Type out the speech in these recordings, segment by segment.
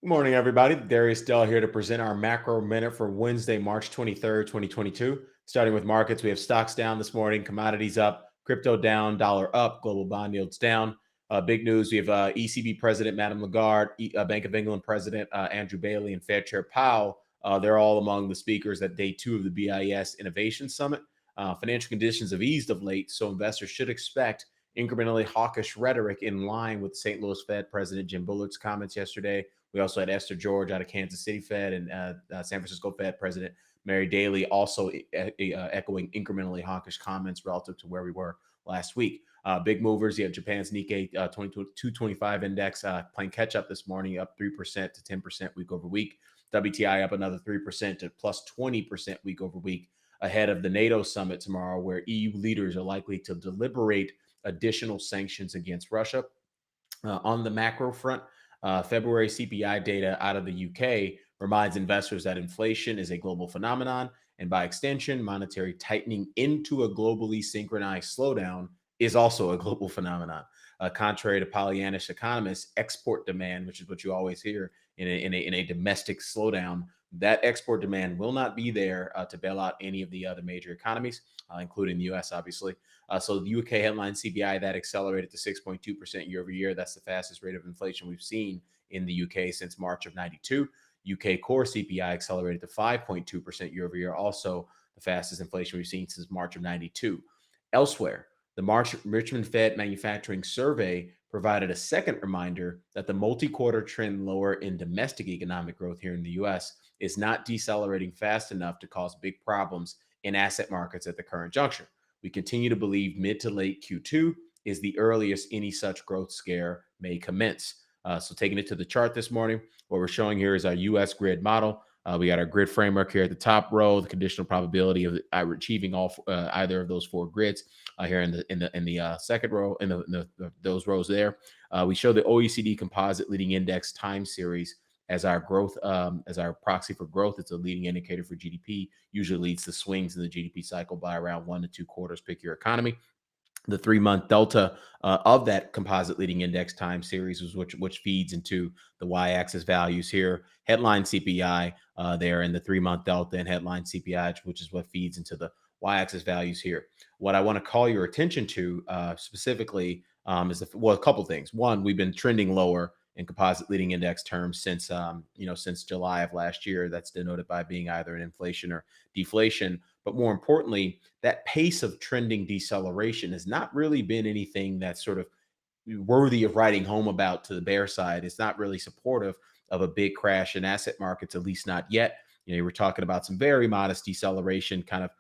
Good morning, everybody. Darius Dale here to present our macro minute for Wednesday, March 23rd, 2022. Starting with markets, we have stocks down this morning, commodities up, crypto down, dollar up, global bond yields down. Big news, we have ECB President Madame Lagarde, Bank of England President Andrew Bailey, and Fed Chair Powell. They're all among the speakers at day two of the BIS Innovation Summit. Financial conditions have eased of late, so investors should expect incrementally hawkish rhetoric in line with St. Louis Fed President Jim Bullard's comments yesterday. We also had Esther George out of Kansas City Fed and San Francisco Fed President Mary Daly also echoing incrementally hawkish comments relative to where we were last week. Big movers, you have Japan's Nikkei 225 index playing catch up this morning, up 3% to 10% week over week. WTI up another 3% to plus 20% week over week ahead of the NATO summit tomorrow, where EU leaders are likely to deliberate additional sanctions against Russia. On the macro front, February CPI data out of the UK reminds investors that inflation is a global phenomenon, and by extension, monetary tightening into a globally synchronized slowdown is also a global phenomenon. Contrary to Pollyannish economists, export demand, which is what you always hear in a domestic slowdown, that export demand will not be there to bail out any of the other major economies, including the US, obviously. So the UK headline CPI that accelerated to 6.2% year over year. That's the fastest rate of inflation we've seen in the UK since March of 92. UK core CPI accelerated to 5.2% year over year, also the fastest inflation we've seen since March of 92. Elsewhere, the March Richmond Fed Manufacturing Survey provided a second reminder that the multi quarter trend lower in domestic economic growth here in the US is not decelerating fast enough to cause big problems in asset markets at the current juncture. We continue to believe mid to late Q2 is the earliest any such growth scare may commence. So, taking it to the chart this morning, what we're showing here is our US grid model. We got our grid framework here at the top row, the conditional probability of achieving all either of those four grids here in the second row, those rows there. We show the OECD Composite Leading Index time series as our growth, as our proxy for growth. It's a leading indicator for GDP. Usually leads to swings in the GDP cycle by around 1 to 2 quarters. Pick your economy. The 3 month delta of that composite leading index time series is which feeds into the y-axis values here. Headline CPI there in the 3 month delta, and headline CPI, which is what feeds into the y-axis values here. What I want to call your attention to specifically is a couple things. One, we've been trending lower in composite leading index terms since July of last year. That's denoted by being either an inflation or deflation. But more importantly, that pace of trending deceleration has not really been anything that's sort of worthy of writing home about to the bear side. It's not really supportive of a big crash in asset markets, at least not yet. You were talking about some very modest deceleration kind of,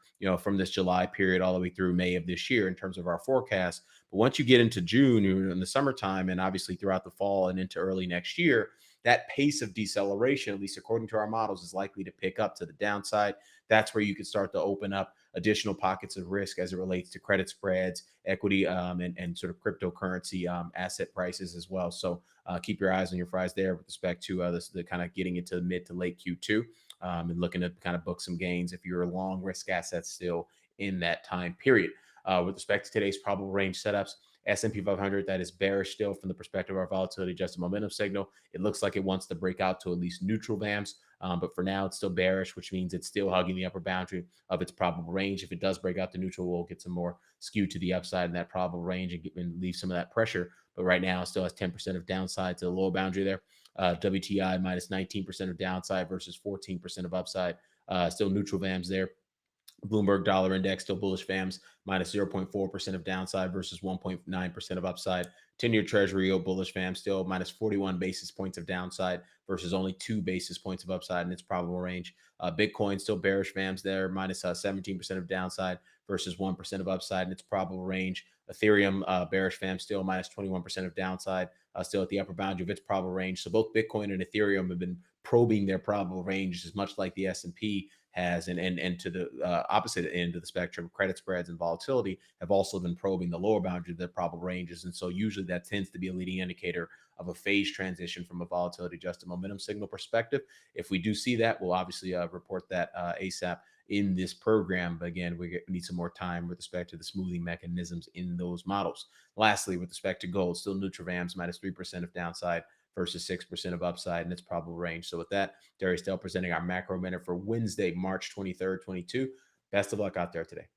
from this July period all the way through May of this year in terms of our forecast. But once you get into June, you're in the summertime, and obviously throughout the fall and into early next year, that pace of deceleration, at least according to our models, is likely to pick up to the downside. That's where you could start to open up additional pockets of risk as it relates to credit spreads, equity, and sort of cryptocurrency asset prices as well. So keep your eyes on your fries there with respect to the kind of getting into mid to late Q2 and looking to kind of book some gains if you're long risk assets still in that time period. With respect to today's probable range setups, S&P 500, that is bearish still from the perspective of our volatility adjusted momentum signal. It looks like it wants to break out to at least neutral VAMs, but for now it's still bearish, which means it's still hugging the upper boundary of its probable range. If it does break out to neutral, we'll get some more skew to the upside in that probable range and leave some of that pressure. But right now, it still has 10% of downside to the lower boundary there. WTI minus 19% of downside versus 14% of upside. Still neutral VAMs there. Bloomberg Dollar Index still bullish VAMs minus 0.4% of downside versus 1.9% of upside. 10-year Treasury yield bullish VAM still minus 41 basis points of downside versus only 2 basis points of upside in its probable range. Bitcoin still bearish VAMs there minus 17% of downside versus 1% of upside in its probable range. Ethereum bearish VAM still minus 21% of downside, still at the upper boundary of its probable range. So both Bitcoin and Ethereum have been probing their probable ranges, much like the S&P has, and to the opposite end of the spectrum, credit spreads and volatility have also been probing the lower boundary of their probable ranges. And so usually that tends to be a leading indicator of a phase transition from a volatility adjusted momentum signal perspective. If we do see that, we'll obviously report that ASAP in this program. But again, we need some more time with respect to the smoothing mechanisms in those models. Lastly, with respect to gold, still neutral VAMs minus 3% of downside versus 6% of upside in its probable range. So with that, Darius Dale presenting our macro minute for Wednesday, March 23rd, 22. Best of luck out there today.